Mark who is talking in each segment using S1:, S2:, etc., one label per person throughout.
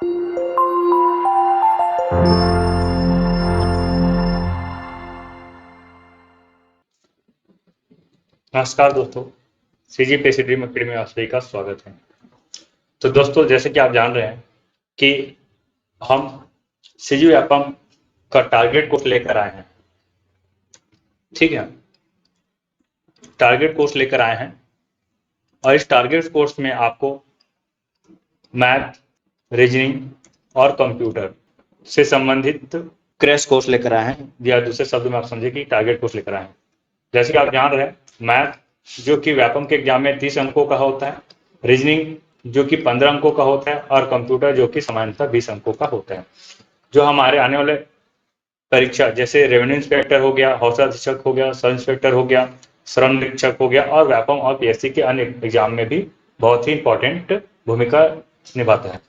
S1: नमस्कार दोस्तों, CGPSC dream academy में आप सभी का स्वागत है। तो दोस्तों, जैसे कि आप जान रहे हैं कि हम सीजीएफएम का टारगेट कोर्स लेकर आए हैं। ठीक है, टारगेट कोर्स लेकर आए हैं और इस टारगेट कोर्स में आपको मैथ, रीजनिंग और कंप्यूटर से संबंधित क्रैश कोर्स लेकर आए हैं, या दूसरे शब्द में आप समझे कि टारगेट कोर्स लेकर आए हैं। जैसे कि आप जान रहे हैं, मैथ जो कि व्यापम के एग्जाम में 30 अंकों का होता है, रीजनिंग जो कि 15 अंकों का होता है और कंप्यूटर जो कि सामान्यतः 20 अंकों का होता है। जो हमारे आने वाले परीक्षा जैसे रेवेन्यू इंस्पेक्टर हो गया, हौसला अधीक्षक हो गया, सब इंस्पेक्टर हो गया, श्रम निरीक्षक हो गया और व्यापम और पीएससी के अन्य एग्जाम में भी बहुत ही इंपॉर्टेंट भूमिका निभाता है।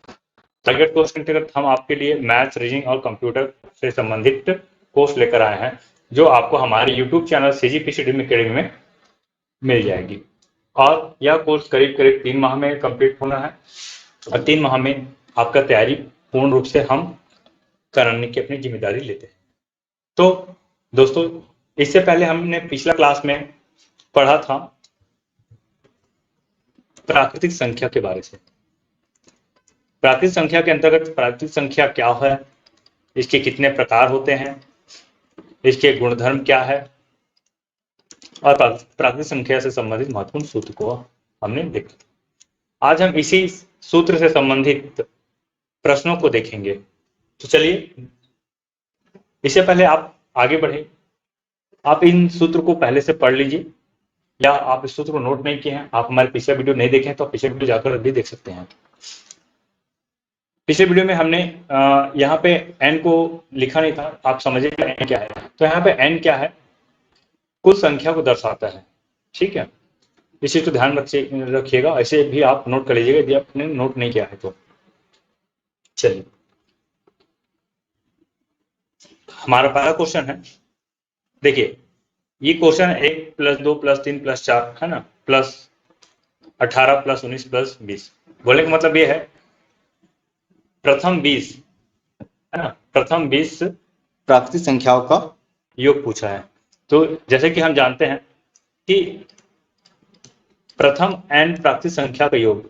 S1: टारगेट कोर्स के अंतर्गत हम आपके लिए मैथ्स, रीजनिंग और कंप्यूटर से संबंधित कोर्स लेकर आए हैं, जो आपको हमारे YouTube channel CGPSC dream academy में मिल जाएगी। और यह कोर्स करीब करीब 3 माह में कंप्लीट होना है और 3 माह में आपका तैयारी पूर्ण रूप से हम कराने की अपनी जिम्मेदारी लेते हैं। तो दोस्तों, इससे पहले हमने पिछला क्लास में पढ़ा था प्राकृतिक संख्या के बारे से। प्राकृतिक संख्या के अंतर्गत प्राकृतिक संख्या क्या है, इसके कितने प्रकार होते हैं, इसके गुणधर्म क्या है और प्राकृतिक संख्या से संबंधित महत्वपूर्ण सूत्र को हमने देखा। आज हम इसी सूत्र से संबंधित प्रश्नों को देखेंगे। तो चलिए, इससे पहले आप आगे बढ़े, आप इन सूत्र को पहले से पढ़ लीजिए, या आप इस सूत्र को नोट नहीं किए हैं, आप हमारे पिछले वीडियो नहीं देखे हैं तो पिछले वीडियो जाकर भी देख सकते हैं। पिछले वीडियो में हमने यहाँ पे n को लिखा नहीं था, आप समझिएगा n क्या है। तो यहाँ पे n क्या है, कुल संख्या को दर्शाता है। ठीक है, इस चीज को ध्यान रखिएगा, ऐसे भी आप नोट कर लीजिएगा यदि आपने नोट नहीं किया है तो। चलिए, हमारा पहला क्वेश्चन है, देखिए ये क्वेश्चन 1 + 2 + 3 + 4 है ना, प्लस 18 + 19 + 20। बोले का मतलब ये है प्रथम 20 है ना, प्रथम 20 प्राकृतिक संख्याओं का योग पूछा है। तो जैसे कि हम जानते हैं कि प्रथम n प्राकृतिक संख्या का योग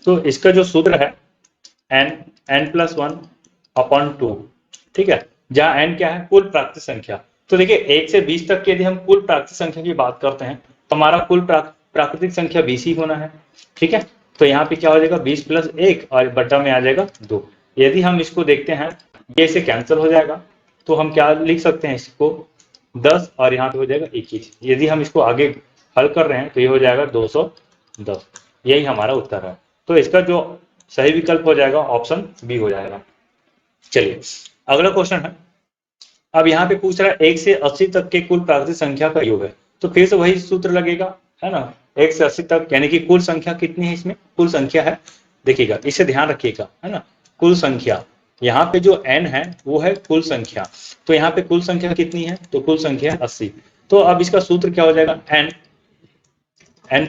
S1: तो इसका जो सूत्र है n + 1/2। ठीक है, जहां n क्या है, कुल प्राकृतिक संख्या। तो देखिए 1 से 20 तक की यदि हम कुल प्राकृतिक संख्या की बात करते हैं तो हमारा कुल प्राकृतिक संख्या 20 ही होना है। ठीक है, तो यहाँ पे क्या हो जाएगा, 20 + 1 और बटा में आ जाएगा 2। यदि हम इसको देखते हैं, ये इसे कैंसिल हो जाएगा, तो हम क्या लिख सकते हैं, इसको 10 और यहाँ पे हो जाएगा 21। यदि हम इसको आगे हल कर रहे हैं तो ये हो जाएगा 210। यही हमारा उत्तर है। तो इसका जो सही विकल्प हो जाएगा ऑप्शन बी हो जाएगा। चलिए, अगला क्वेश्चन है, अब यहाँ पे पूछ रहा है 1 से 80 तक के कुल प्राकृतिक संख्या का योग है। तो फिर से वही सूत्र लगेगा, है ना, 1 से 80 तक यानी कि कुल संख्या कितनी है, इसमें कुल संख्या है, देखिएगा इसे ध्यान रखिएगा, है ना, कुल संख्या। यहाँ पे जो n है वो है कुल संख्या, तो यहाँ पे कुल संख्या कितनी है, तो कुल संख्या है 80। तो अब इसका सूत्र क्या हो जाएगा, n +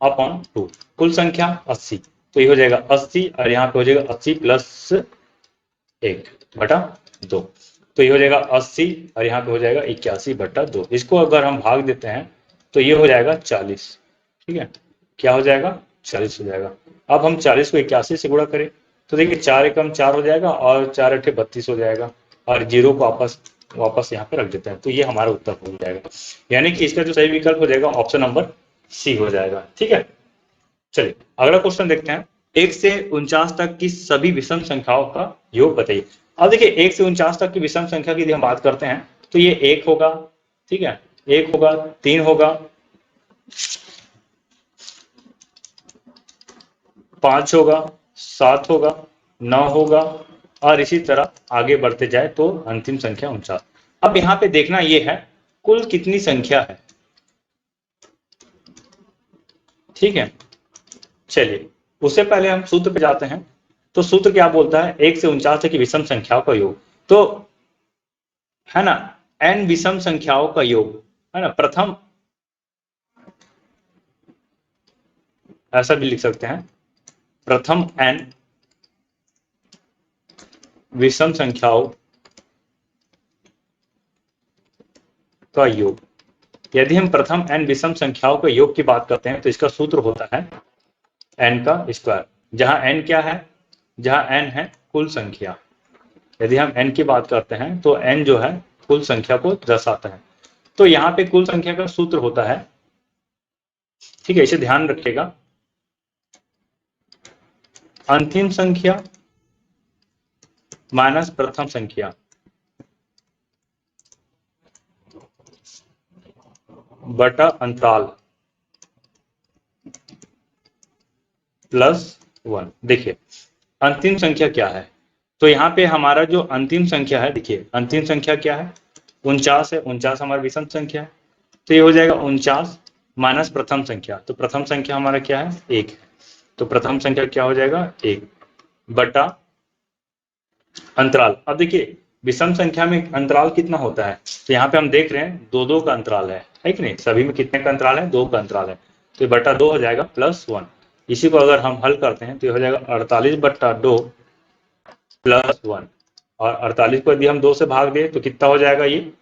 S1: 1/2, कुल संख्या 80। तो ये हो जाएगा 80 और यहाँ पे हो जाएगा 80 + 1/2। तो ये हो जाएगा 80 और यहाँ पे हो जाएगा 81/2। इसको अगर हम भाग देते हैं तो ये हो जाएगा 40। ठीक है, क्या हो जाएगा, 40 हो जाएगा। अब हम 40 को 81 से गुणा करें तो देखिए 4 एकम 4 हो जाएगा और 4 अठे 32 हो जाएगा और 0 को वापस यहाँ पे रख देते हैं, तो ये हमारा उत्तर हो जाएगा। यानी कि इसका जो सही विकल्प हो जाएगा ऑप्शन नंबर सी हो जाएगा। ठीक है, चलिए अगला क्वेश्चन देखते हैं, 1 से 49 तक की सभी विषम संख्याओं का योग बताइए। अब देखिए 1 से 49 तक की विषम संख्या की यदि हम बात करते हैं तो ये 1 होगा, ठीक है, 1 होगा, 3 होगा, 5 होगा, 7 होगा, 9 होगा और इसी तरह आगे बढ़ते जाए तो अंतिम संख्या 49। अब यहाँ पे देखना ये है कुल कितनी संख्या है। ठीक है, चलिए उससे पहले हम सूत्र पे जाते हैं। तो सूत्र क्या बोलता है, 1 से 49 तक की विषम संख्याओं का योग, तो है ना n विषम संख्याओं का योग, है ना, प्रथम ऐसा भी लिख सकते हैं, प्रथम n विषम संख्याओं का योग। यदि हम प्रथम n विषम संख्याओं के योग की बात करते हैं तो इसका सूत्र होता है n का स्क्वायर, जहां n क्या है, जहां n है कुल संख्या। यदि हम n की बात करते हैं तो n जो है कुल संख्या को दर्शाता है। तो यहाँ पे कुल संख्या का सूत्र होता है, ठीक है, इसे ध्यान रखिएगा, अंतिम संख्या माइनस प्रथम संख्या बटा अंतराल प्लस 1। देखिए अंतिम संख्या क्या है, तो यहाँ पे हमारा जो अंतिम संख्या है, देखिए अंतिम संख्या क्या है, 49 है। 49 हमारा विषम संख्या है, तो ये हो जाएगा 49 माइनस प्रथम संख्या। तो प्रथम संख्या हमारा क्या है, 1 है। तो प्रथम संख्या क्या हो जाएगा, 1 बटा अंतराल। अब देखिए विषम संख्या में अंतराल कितना होता है, तो यहाँ पे हम देख रहे हैं 2-2 का अंतराल है कि नहीं, सभी में कितने का अंतराल है, 2 का अंतराल है। तो ये बटा 2 हो जाएगा प्लस 1। इसी को अगर हम हल करते हैं तो ये हो जाएगा 48 बटा 2 प्लस 1, और 48 को यदि हम 2 से भाग दें तो कितना हो जाएगा, ये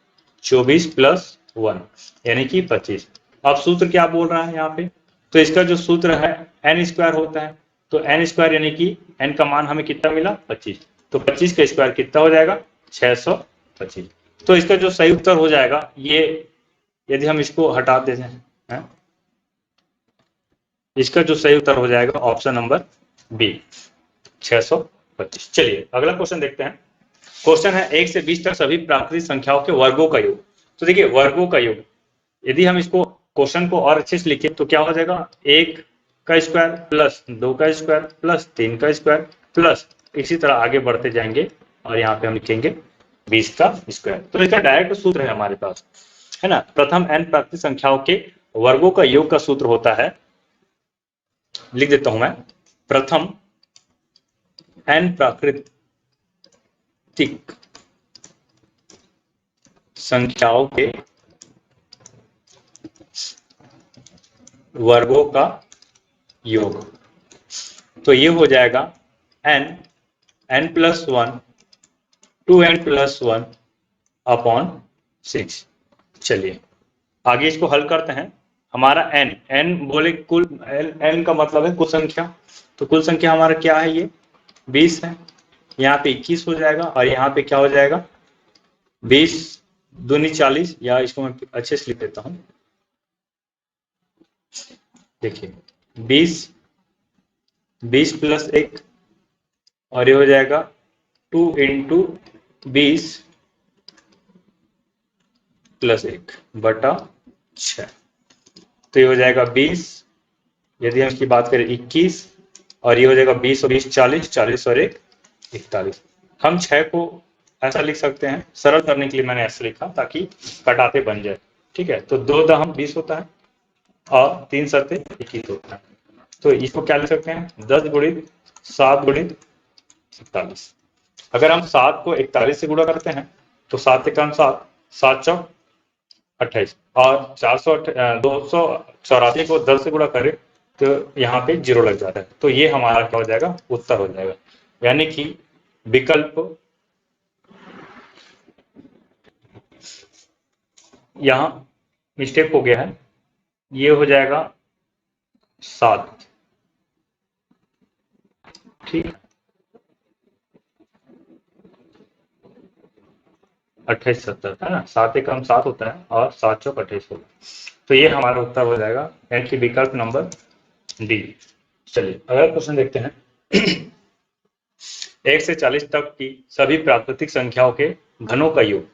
S1: 24 प्लस 1 यानी कि 25। अब सूत्र क्या बोल रहा है यहाँ पे, तो इसका जो सूत्र है n स्क्वायर होता है। तो n स्क्वायर यानी कि n का मान हमें कितना मिला, 25। तो 25 का स्क्वायर कितना हो जाएगा, 625। तो इसका जो सही उत्तर हो जाएगा, ये यदि हम इसको हटा देते हैं, इसका जो सही उत्तर हो जाएगा ऑप्शन नंबर बी 625। चलिए अगला क्वेश्चन देखते हैं। क्वेश्चन है 1 से 20 तक सभी प्राकृतिक संख्याओं के वर्गों का योग। तो देखिए वर्गों का योग, यदि हम इसको क्वेश्चन को और अच्छे से लिखें तो क्या हो जाएगा, 1 का स्क्वायर प्लस 2 का स्क्वायर प्लस 3 का स्क्वायर प्लस, इसी तरह आगे बढ़ते जाएंगे और यहाँ पे हम लिखेंगे 20 का स्क्वायर। तो इसका डायरेक्ट सूत्र है हमारे पास, है ना। प्रथम n प्राकृतिक संख्याओं के वर्गों का योग का सूत्र होता है, लिख देता हूं मैं, प्रथम n प्राकृतिक संख्याओं के वर्गों का योग। तो ये हो जाएगा n plus 1 2n plus 1 upon 6। चलिए आगे इसको हल करते हैं। हमारा n बोले कुल, n का मतलब है कुल संख्या, तो कुल संख्या हमारा क्या है, ये 20 है। यहाँ पे 21 हो जाएगा और यहाँ पे क्या हो जाएगा, 20 दूनी 40, या इसको मैं अच्छे से लिख देता हूँ। देखिए 20 प्लस 1 और ये हो जाएगा 2 इंटू 20 प्लस 1 बटा 6। तो ये हो जाएगा 20, यदि हम इसकी बात करें 21, और ये हो जाएगा 20 और 20 40, 40 और 1 41। हम 6 को ऐसा लिख सकते हैं, सरल करने के लिए मैंने ऐसा लिखा ताकि कटाते बन जाए, ठीक है। तो 2 दहम 20 होता है और 3 सत्ते 21 होता है। तो इसको क्या लिख सकते हैं, 10 गुणित 7 गुणित 41। अगर हम 7 को 41 से गुणा करते हैं तो 7 एकम 7, 7 चौक 28, और 284 को 10 से गुणा करें तो यहाँ पे 0 लग जाता है। तो ये हमारा क्या हो जाएगा, उत्तर हो जाएगा, यानी कि विकल्प यहाँ मिस्टेक हो गया है, ये हो जाएगा 7, ठीक, 28 70 है ना, 7 एकम 7 होता है और 7 चौक 28 होगा। तो ये हमारा उत्तर हो जाएगा, यानी कि विकल्प नंबर डी। चलिए अगला क्वेश्चन देखते हैं। 1 से 40 तक की सभी प्राकृतिक संख्याओं के घनों का योग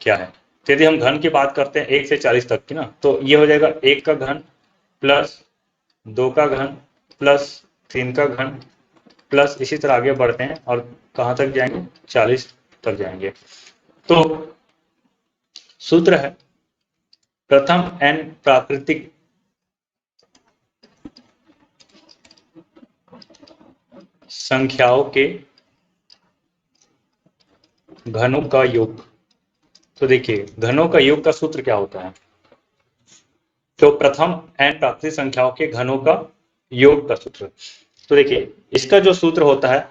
S1: क्या है। तो यदि हम घन की बात करते हैं 1 से 40 तक की ना, तो ये हो जाएगा 1 का घन प्लस 2 का घन प्लस 3 का घन प्लस, इसी तरह आगे बढ़ते हैं और कहाँ तक जाएंगे, 40 तक जाएंगे। तो सूत्र है प्रथम n प्राकृतिक संख्याओं के घनों का योग। तो देखिए घनों का योग का सूत्र क्या होता है, तो प्रथम n प्राकृतिक संख्याओं के घनों का योग का सूत्र। तो देखिए इसका जो सूत्र होता है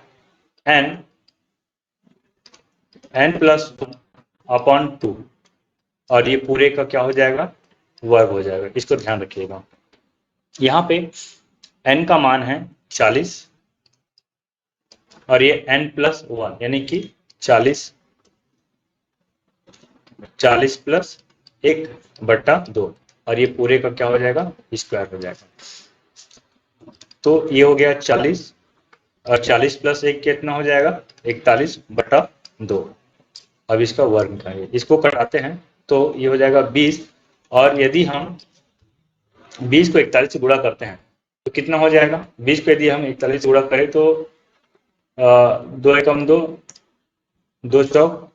S1: n प्लस अपॉन 2 और ये पूरे का क्या हो जाएगा, वर्ग हो जाएगा। इसको ध्यान रखिएगा। यहाँ पे n का मान है 40 और ये n प्लस 1 यानी कि 40 प्लस 1/2 और ये पूरे का क्या हो जाएगा, स्क्वायर हो जाएगा। तो ये हो गया 40 और 40 प्लस 1 कितना हो जाएगा, 41/2। अब इसका वर्ग निकालिए, इसको कटाते हैं तो ये हो जाएगा 20 और यदि हम 20 को 41 से गुणा करते हैं तो कितना हो जाएगा, 20 को यदि हम 41 से गुणा करें तो 2 एकम 2, 2 चौक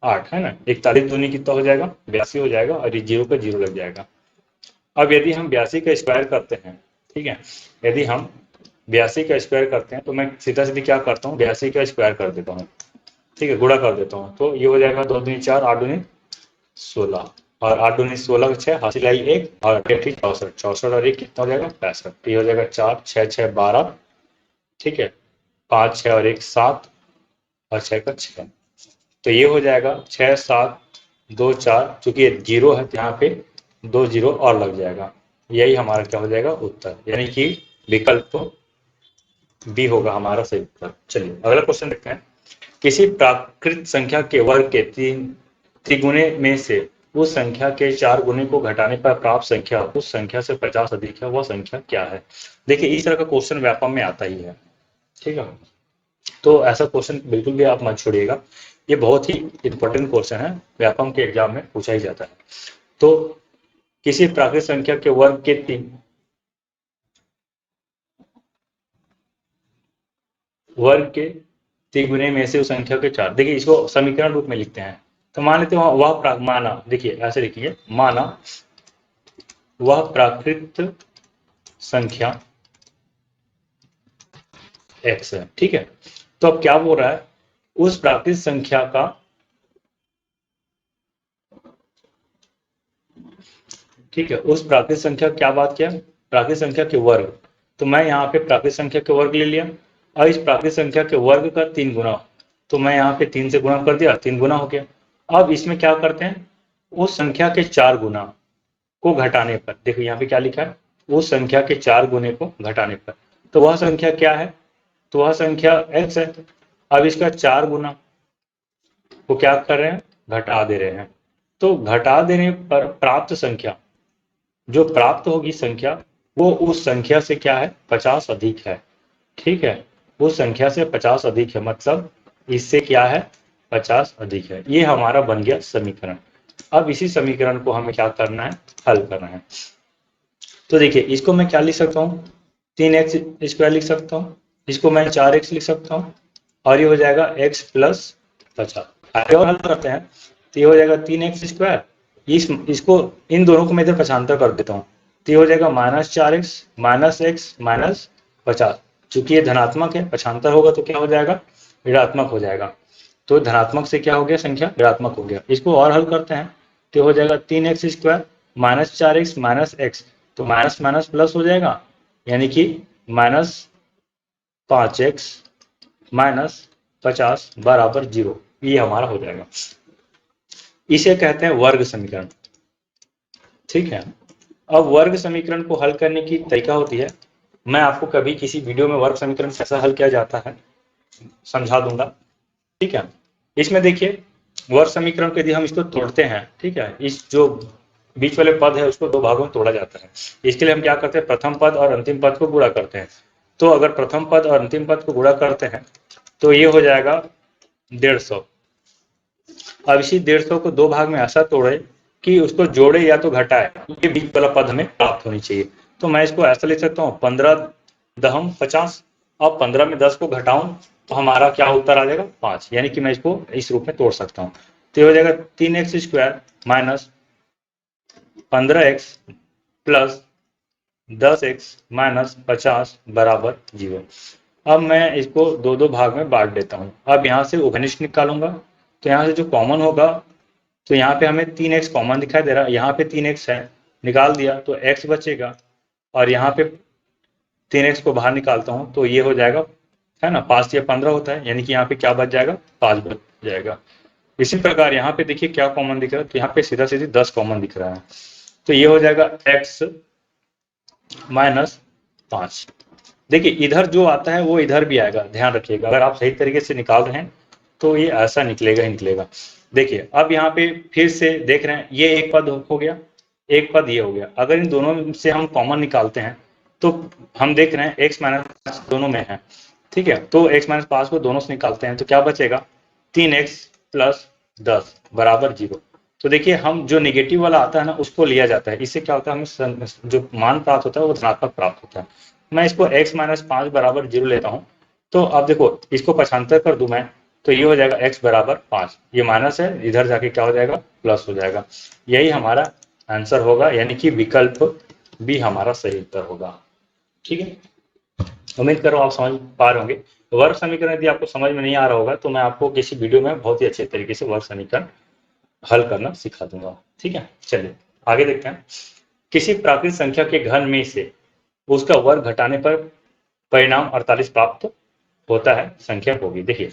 S1: 8 है ना, 41 दूनी कितना हो जाएगा, 82 हो जाएगा और ये 0 का 0 लग जाएगा। अब यदि हम 82 का स्क्वायर करते हैं, ठीक है, यदि हम 82 का स्क्वायर करते हैं तो मैं सीधा सीधी क्या करता हूँ, 82 का स्क्वायर कर देता हूँ, ठीक है, गुणा कर देता हूँ। तो ये हो जाएगा 2 दूनी 4, 8 दूनी 16 और 8 दूनी 16 6 हासिल आई 1 और 8 64, 64 और 1 कितना हो जाएगा, 65। ये हो जाएगा 4 6 6 12, ठीक है, 5 6 और 1 7 और 6 का 6। तो ये हो जाएगा 6 7 2 4, चूंकि ये 0 है तो यहाँ पे 2 0 और लग जाएगा। यही हमारा क्या हो जाएगा उत्तर, यानी कि विकल्प बी होगा हमारा सही उत्तर। चलिए अगला क्वेश्चन देखते हैं। किसी प्राकृत संख्या के वर्ग के त्रिगुणे में से उस संख्या के 4 गुने को घटाने पर प्राप्त संख्या उस संख्या से 50 अधिक है, वह संख्या क्या है। देखिए इस तरह का क्वेश्चन व्यापम में आता ही है, ठीक है, तो ऐसा क्वेश्चन बिल्कुल भी आप मत छोड़िएगा, ये बहुत ही इंपॉर्टेंट क्वेश्चन है, व्यापम के एग्जाम में पूछा ही जाता है। तो किसी प्राकृत संख्या के वर्ग के त्रिगुणे में से उस संख्या के 4, देखिए इसको समीकरण रूप में लिखते हैं। तो मान लेते हैं वह माना, देखिए ऐसे लिखिए, माना वह प्राकृत संख्या x है, ठीक है। तो अब क्या बोल रहा है, उस प्राकृत संख्या का, ठीक है, उस प्राकृत संख्या क्या बात किया, प्राकृत संख्या के वर्ग। तो मैं यहाँ पे प्राकृत संख्या के वर्ग ले लिया और इस प्राकृत संख्या के वर्ग का 3 गुना, तो मैं यहाँ पे 3 से गुणा कर दिया, 3 गुना हो गया। अब इसमें क्या करते हैं, उस संख्या के 4 गुना को घटाने पर, देखो यहाँ पे क्या लिखा है, उस संख्या के 4 गुने को घटाने पर, तो वह संख्या क्या है, तो वह संख्या x है। अब इसका 4 गुना को क्या कर रहे हैं, घटा दे रहे हैं। तो घटा देने पर प्राप्त संख्या, जो प्राप्त होगी संख्या, वो उस संख्या से क्या है, 50 अधिक है, ठीक है, उस संख्या से 50 अधिक है, मतलब इससे क्या है, 50 अधिक है। ये हमारा बन गया समीकरण। अब इसी समीकरण को हमें क्या करना है, हल करना है। तो देखिए इसको मैं क्या लिख सकता हूँ, 3x स्क्वायर लिख सकता हूँ, इसको मैं 4x लिख सकता हूँ और ये हो जाएगा x प्लस 50। आगे और हल करते हैं तो ये हो जाएगा 3x स्क्वायर, इसको इन दोनों को मैं इधर पक्षांतर कर देता हूँ, तो ये हो जाएगा -4x माइनस x माइनस 50। चूंकि ये धनात्मक है, पक्षांतर होगा तो क्या हो जाएगा, ऋणात्मक हो जाएगा। तो धनात्मक से क्या हो गया, संख्या ऋणात्मक हो गया। इसको और हल करते हैं तो हो जाएगा 3x square -4x minus x, तो माइनस माइनस प्लस हो जाएगा, यानी कि -5x माइनस 50 बराबर 0, ये हमारा हो जाएगा। इसे कहते हैं वर्ग समीकरण, ठीक है। अब वर्ग समीकरण को हल करने की तरीका होती है, मैं आपको कभी किसी वीडियो में वर्ग समीकरण कैसा हल किया जाता है समझा दूंगा, ठीक है। इसमें देखिए वर्ग समीकरण को यदि हम इसको तोड़ते हैं, ठीक है, इस जो बीच वाले पद है उसको 2 भागों में तोड़ा जाता है। इसके लिए हम क्या करते हैं, प्रथम पद और अंतिम पद को गुणा करते हैं। तो अगर प्रथम पद और अंतिम पद को गुणा करते हैं तो ये हो जाएगा 150। अब इसी 150 को 2 भाग में ऐसा तोड़े कि उसको जोड़े या तो घटाए, ये बीच वाला पद हमें प्राप्त होनी चाहिए। तो मैं इसको ऐसा लिख सकता हूँ 15 दहम 50, अब 15 में 10 को घटाऊं तो हमारा क्या उत्तर आ जाएगा, 5, यानी कि मैं इसको इस रूप में तोड़ सकता हूँ। तो ये हो जाएगा 3x square minus 15x plus 10x minus 50 बराबर 0। अब मैं इसको 2 भाग में बांट देता हूँ। अब यहाँ से उभयनिष्ठ निकालूंगा तो यहाँ से जो कॉमन होगा, तो यहाँ पे हमें 3x कॉमन दिखाई दे रहा है, यहाँ पे 3x है, निकाल दिया तो x बचेगा और यहाँ पे 3x को बाहर निकालता हूँ तो ये हो जाएगा, है ना, 5 या 15 होता है, यानी कि यहाँ पे क्या बच जाएगा, 5 बच जाएगा। इसी प्रकार यहाँ पे देखिए क्या कॉमन दिख रहा है, तो यहाँ पे सीधा सीधी 10 कॉमन दिख रहा है, तो ये हो जाएगा x - 5। देखिए इधर जो आता है वो इधर भी आएगा, ध्यान रखिएगा, अगर आप सही तरीके से निकाल रहे हैं तो ये ऐसा निकलेगा ही निकलेगा। देखिए अब यहाँ पे फिर से देख रहे हैं, ये एक पद हो गया, एक पद ये हो गया, अगर इन दोनों से हम कॉमन निकालते हैं तो हम देख रहे हैं x - 5 दोनों में है, ठीक है, तो x - 5 को दोनों से निकालते हैं तो क्या बचेगा, 3x + 10 बराबर 0। तो देखिए हम जो नेगेटिव वाला आता है ना उसको लिया जाता है, इससे क्या होता है, हमें जो मान प्राप्त होता है वो धनात्मक प्राप्त होता है। मैं इसको x - 5 बराबर 0 लेता हूँ, तो अब देखो इसको पक्षांतर कर दूं मैं, तो ये हो जाएगा x बराबर 5, ये माइनस है, इधर जाके क्या हो जाएगा, प्लस हो जाएगा। यही हमारा आंसर होगा, यानी कि विकल्प बी हमारा सही उत्तर होगा। ठीक है, उम्मीद करो आप समझ पा रहे होंगे। वर्ग समीकरण यदि आपको समझ में नहीं आ रहा होगा तो मैं आपको किसी वीडियो में बहुत ही अच्छे तरीके से वर्ग समीकरण हल करना सिखा दूंगा। ठीक है, चलिए आगे देखते हैं। किसी प्राकृतिक संख्या के घन में से उसका वर्ग घटाने पर परिणाम 48 प्राप्त होता है, संख्या होगी। देखिए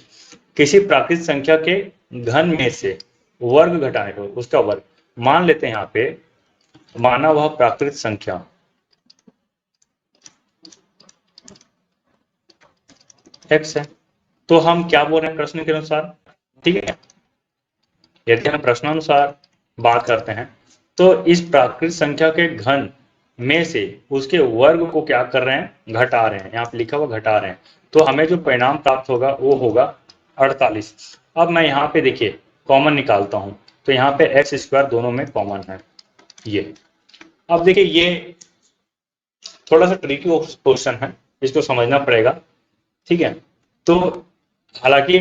S1: किसी प्राकृतिक संख्या के घन में से वर्ग घटाने पर उसका वर्ग, मान लेते हैं यहाँ पे माना वह प्राकृतिक संख्या x है, तो हम क्या बोल रहे हैं प्रश्न के अनुसार, ठीक है, यदि हम प्रश्नानुसार बात करते हैं तो इस प्राकृतिक संख्या के घन में से उसके वर्ग को क्या कर रहे हैं, घटा रहे हैं, यहाँ पे लिखा हुआ घटा रहे हैं, तो हमें जो परिणाम प्राप्त होगा वो होगा 48। अब मैं यहाँ पे देखिए कॉमन निकालता हूँ, तो यहाँ पे x² दोनों में कॉमन है ये। अब देखिए ये थोड़ा सा ट्रिकी क्वेश्चन है, इसको समझना पड़ेगा, ठीक है। तो हालांकि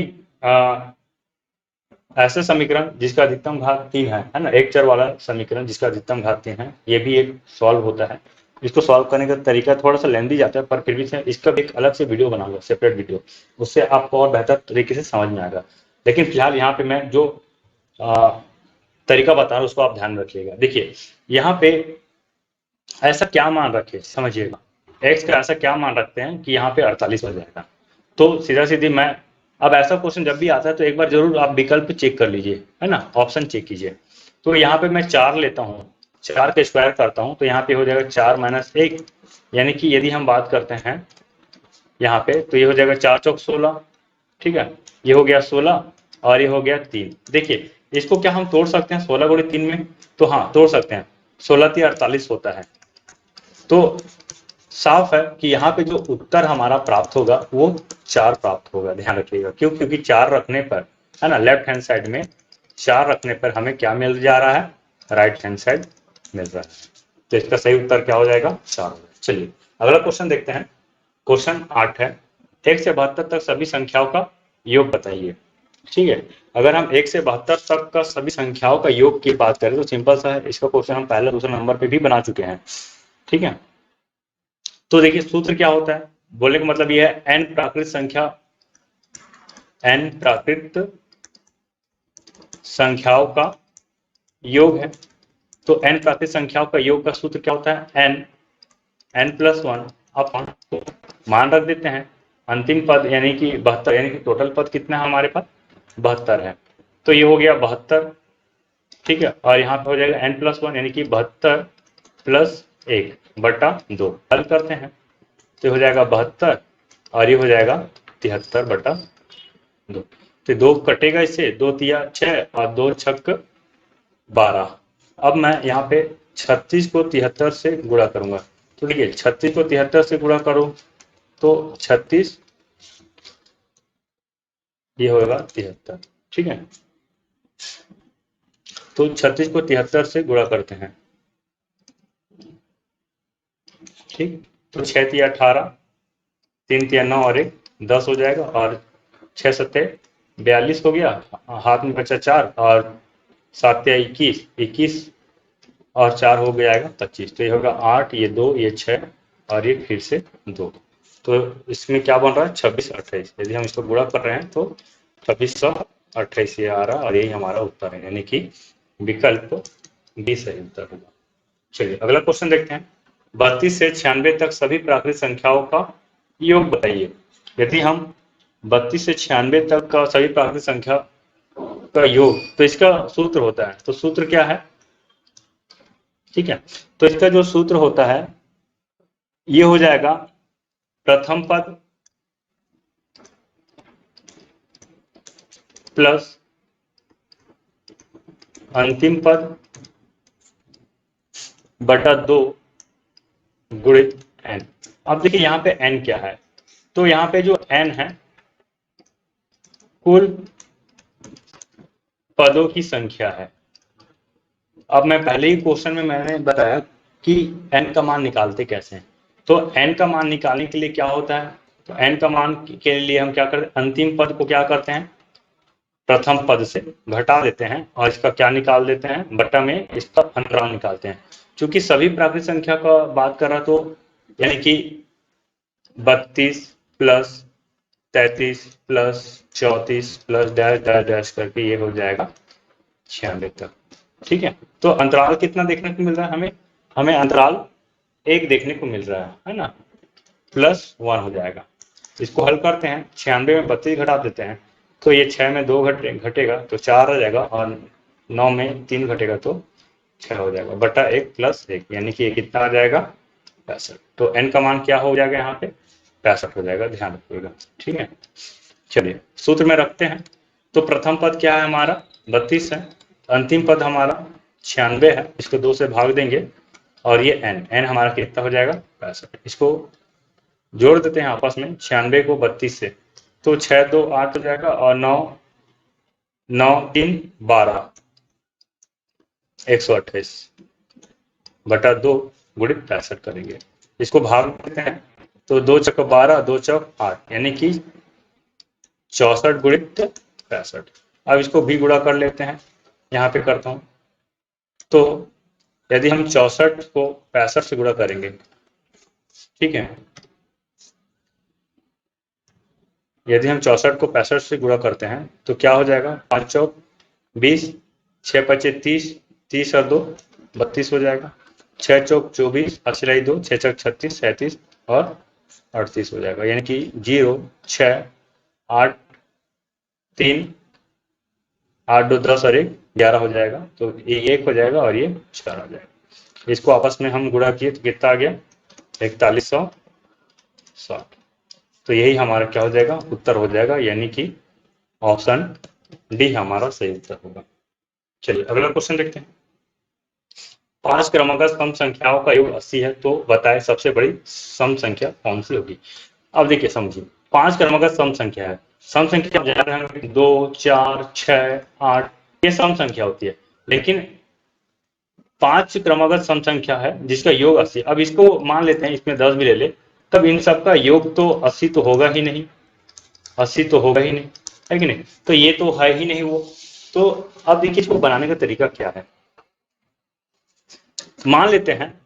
S1: ऐसा समीकरण जिसका अधिकतम घात 3 है ना, एक चर वाला समीकरण जिसका अधिकतम घात 3 है, ये भी एक सॉल्व होता है। इसको सॉल्व करने का तरीका थोड़ा सा लेंदी जाता है, पर फिर भी इसका भी एक अलग से वीडियो बनाऊंगा, सेपरेट वीडियो, उससे आपको और बेहतर तरीके से समझ में आएगा। लेकिन फिलहाल यहाँ पे मैं जो तरीका बता रहा हूँ उसको आप ध्यान रखिएगा। देखिए यहाँ पे ऐसा क्या मान रखे, समझिएगा, x का ऐसा क्या मान रखते हैं कि यहाँ पे 48 हो जाएगा। तो सीधा सीधी मैं, अब ऐसा क्वेश्चन जब भी आता है तो एक बार जरूर आप विकल्प चेक कर लीजिए, है ना, ऑप्शन चेक कीजिए। तो यहाँ पे मैं 4 लेता हूँ, 4 का स्क्वायर करता हूँ, तो यहाँ पे हो जाएगा 4 - 1, यानी कि यदि हम बात करते हैं यहाँ पे तो ये हो जाएगा 4 चौक 16, ठीक है, ये हो गया 16 और ये हो गया 3। देखिए इसको क्या हम तोड़ सकते हैं 16 गुणे 3 में, तो हाँ तोड़ सकते हैं, 16 × 48 होता है। तो साफ है कि यहाँ पे जो उत्तर हमारा प्राप्त होगा वो 4 प्राप्त होगा, ध्यान रखिएगा। क्यों, क्योंकि 4 रखने पर, है ना, लेफ्ट हैंड साइड में 4 रखने पर हमें क्या मिल जा रहा है, राइट हैंड साइड मिल रहा है। तो इसका सही उत्तर क्या हो जाएगा, 4। चलिए अगला क्वेश्चन देखते हैं। क्वेश्चन 8 है, 1 से 72 तक सभी संख्याओं का योग बताइए। ठीक है, अगर हम 1 से 72 तक का सभी संख्याओं का योग की बात करें तो सिंपल सा है, इसका क्वेश्चन हम पहले दूसरे नंबर पे भी बना चुके हैं, ठीक है। तो देखिए सूत्र क्या होता है, बोलने का मतलब यह है n प्राकृतिक संख्याओं का योग है। तो n प्राकृतिक संख्याओं का योग का सूत्र क्या होता है, n + 1 अपन मान रख देते हैं, अंतिम पद यानी कि 72, यानी कि टोटल पद कितना है हमारे पास, 72 है, तो ये हो गया 72, ठीक है, और यहाँ पे हो जाएगा n + 1 यानी कि 72 + 1/2। हल करते हैं तो हो जाएगा 72 और ये हो जाएगा 73/2। तो 2 कटेगा इससे, 2 तिया 6 और 2 छक 12। अब मैं यहाँ पे 36 को 73 से गुणा करूंगा, तो देखिए 36 को 73 से गुणा करूं तो 36, ये होगा 73, ठीक है। तो 36 को 73 से गुणा करते हैं, ठीक, तो 6 तिया 18, 3 तिया 9 और 1 10 हो जाएगा, और 6 सत्ते 42 हो गया, हाथ में बचा 4 और 7 तिया 21, 21 और 4 हो जाएगा 25। तो ये होगा 8, ये 2, ये 6 और ये फिर से 2। तो इसमें क्या बन रहा है, 26 28। यदि हम इसको गुणा कर रहे हैं तो 2628 ये आ रहा, और यही हमारा उत्तर है, यानी कि विकल्प बी सही उत्तर होगा। चलिए अगला क्वेश्चन देखते हैं। 32 से 96 तक सभी प्राकृतिक संख्याओं का योग बताइए। यदि हम 32 से 96 तक का सभी प्राकृतिक संख्या का योग, तो इसका सूत्र होता है, तो सूत्र क्या है, ठीक है, तो इसका जो सूत्र होता है ये हो जाएगा प्रथम पद प्लस अंतिम पद बटा 2 गुणित n। अब देखिए यहाँ पे n क्या है, तो यहाँ पे जो n है कुल पदों की संख्या है। अब मैं पहले ही क्वेश्चन में मैंने बताया कि n का मान निकालते कैसे हैं, तो n का मान निकालने के लिए क्या होता है, तो n का मान के लिए हम क्या करते हैं, अंतिम पद को क्या करते हैं, प्रथम पद से घटा देते हैं और इसका क्या निकाल देते हैं, बटा में इसका अंतराल निकालते हैं। क्योंकि सभी प्राकृतिक संख्या का बात कर रहा, तो यानी कि 32 plus 33 plus 34 plus dash dash dash करके ये हो जाएगा 96 तक, ठीक है। तो अंतराल कितना देखने को मिल रहा है हमें, हमें अंतराल 1 देखने को मिल रहा है ना, +1 हो जाएगा। इसको हल करते हैं, 96 में 32 घटा देते हैं, तो ये 6 में 2 घटेगा तो 4 आ जाएगा, और 9 में 3 घटेगा तो 6 हो जाएगा, बटा 1 + 1, यानी कि ये कितना आ जाएगा 65। तो n का मान क्या हो जाएगा यहाँ पे 65 हो जाएगा, ध्यान रखिएगा, ठीक है। चलिए सूत्र में रखते हैं, तो प्रथम पद क्या है हमारा 32 है, अंतिम पद हमारा 96 है, इसको 2 से भाग देंगे और ये n हमारा कितना हो जाएगा 65। इसको जोड़ देते हैं आपस में, 96 को 32 से, तो 6 2 8 हो जाएगा, और 9 9 3 12 128 बटा 2 गुणित 65 करेंगे। इसको भाग देते हैं, तो 2 चौक 12 2 चौक 8, यानी कि 64 गुणित 65। अब इसको भी गुणा कर लेते हैं, यहाँ पे करता हूँ, तो यदि हम 64 को 65 से गुणा करेंगे, ठीक है, यदि हम 64 को 65 से गुणा करते हैं तो क्या हो जाएगा, 5 चौक 20, 6 पचे 30, 30 और 2 32 हो जाएगा, 6 चौक 24, 2 6 चौक 36 37 और 38 हो जाएगा, यानी कि 0 6 8 3 8 2 10 और 1 11 हो जाएगा, तो ये 1 हो जाएगा और ये 4 हो जाएगा। इसको आपस में हम गुणा किए तो कितना आ गया 4160। तो यही हमारा क्या हो जाएगा, उत्तर हो जाएगा, यानी कि ऑप्शन डी हमारा सही उत्तर होगा। चलिए अगला क्वेश्चन देखते हैं। 5 क्रमागत सम संख्याओं का योग 80 है, तो बताएं सबसे बड़ी सम संख्या कौन सी होगी। अब देखिए समझिए, 5 क्रमागत सम संख्या है, सम संख्या आप जान रहे हैं 2 4 6 8 ये सम संख्या होती है, लेकिन 5 क्रमागत सम संख्या है जिसका योग 80। अब इसको मान लेते हैं इसमें 10 भी ले ले, तब इन सबका योग तो 80 तो होगा ही नहीं, 80 तो होगा ही नहीं, है कि नहीं, तो ये तो है ही नहीं वो। तो अब देखिए इसको बनाने का तरीका क्या है, मान लेते हैं,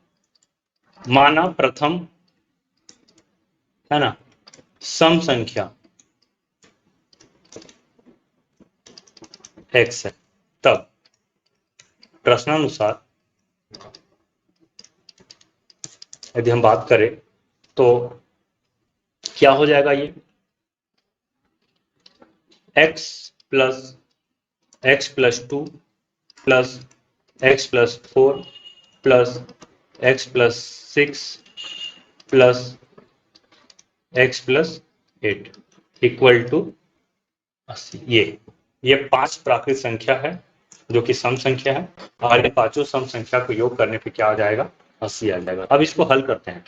S1: माना प्रथम है ना सम संख्या x है, तब प्रश्नानुसार यदि हम बात करें तो क्या हो जाएगा, ये x + 2 plus x + 4 plus x + 6 plus x + 8 equal to 80। ये 5 प्राकृतिक संख्या है जो कि सम संख्या है, और ये पांचों सम संख्या को योग करने पे क्या आ जाएगा 80 आ जाएगा। अब इसको हल करते हैं,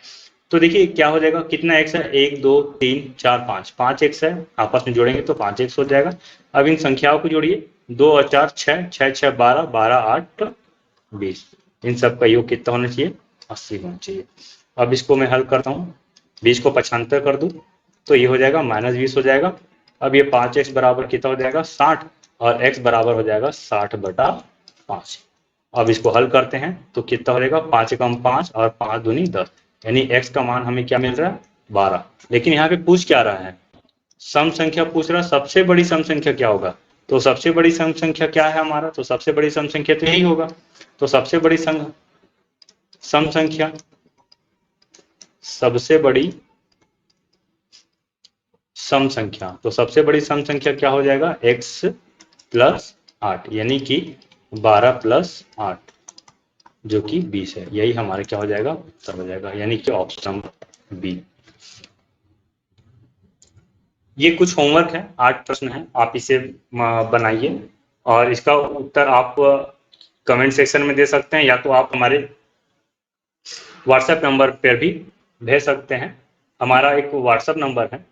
S1: तो देखिए क्या हो जाएगा, कितना x है 1 2 3 4 5 5 x है, आपस में जोड़ेंगे तो 5 x हो जाएगा। अब इन संख्याओं को जोड़िए, 2 और 4 6 6 6 12 12 8 20, इन सब का योग कितना होना चाहिए 80 होना चाहिए। अब इसको मैं हल करता हूँ, 20 को 75 कर दूं तो ये हो जाएगा -20 हो जाएगा। अब ये 5x बराबर कितना हो जाएगा 60, और x बराबर हो जाएगा 60/5। अब इसको हल करते हैं तो कितना हो जाएगा, 5 कम 5 और 5 दूनी 10, यानी x का मान हमें क्या मिल रहा है 12। लेकिन यहाँ पे पूछ क्या रहा है, सम संख्या पूछ रहा है, सबसे बड़ी सम संख्या क्या होगा, तो सबसे बड़ी सम संख्या क्या है हमारा, तो सबसे बड़ी सम संख्या तो यही होगा। तो सबसे बड़ी सम संख्या सबसे बड़ी सम संख्या। तो सबसे बड़ी सम संख्या क्या हो जाएगा, x प्लस 8, यानी कि 12 प्लस 8 जो कि 20 है। यही हमारे क्या हो जाएगा, उत्तर हो जाएगा, यानी कि ऑप्शन बी। ये कुछ होमवर्क है, 8 प्रश्न है, आप इसे बनाइए और इसका उत्तर आप कमेंट सेक्शन में दे सकते हैं, या तो आप हमारे व्हाट्सएप नंबर पर भी भेज सकते हैं। हमारा एक व्हाट्सएप नंबर है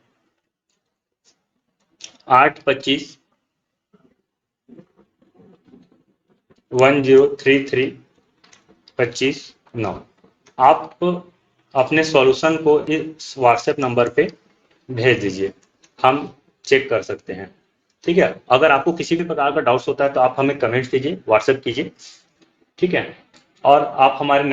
S1: 825-1033-25-9। आप अपने सॉल्यूशन को इस व्हाट्सएप नंबर पे भेज दीजिए, हम चेक कर सकते हैं। ठीक है, अगर आपको किसी भी प्रकार का डाउट्स होता है तो आप हमें कमेंट कीजिए, व्हाट्सएप कीजिए। ठीक है, और आप हमारे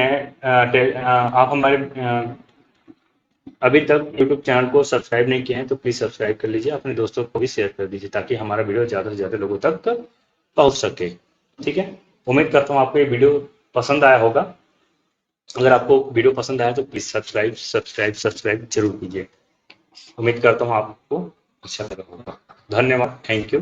S1: अभी तक यूट्यूब चैनल को सब्सक्राइब नहीं किए हैं तो प्लीज़ सब्सक्राइब कर लीजिए, अपने दोस्तों को भी शेयर कर दीजिए ताकि हमारा वीडियो ज़्यादा से ज़्यादा लोगों तक पहुंच सके। ठीक है, उम्मीद करता हूँ आपको ये वीडियो पसंद आया होगा। अगर आपको वीडियो पसंद आया तो प्लीज़ सब्सक्राइब जरूर कीजिए। उम्मीद करता हूँ आपको अच्छा लगा होगा। धन्यवाद, थैंक यू।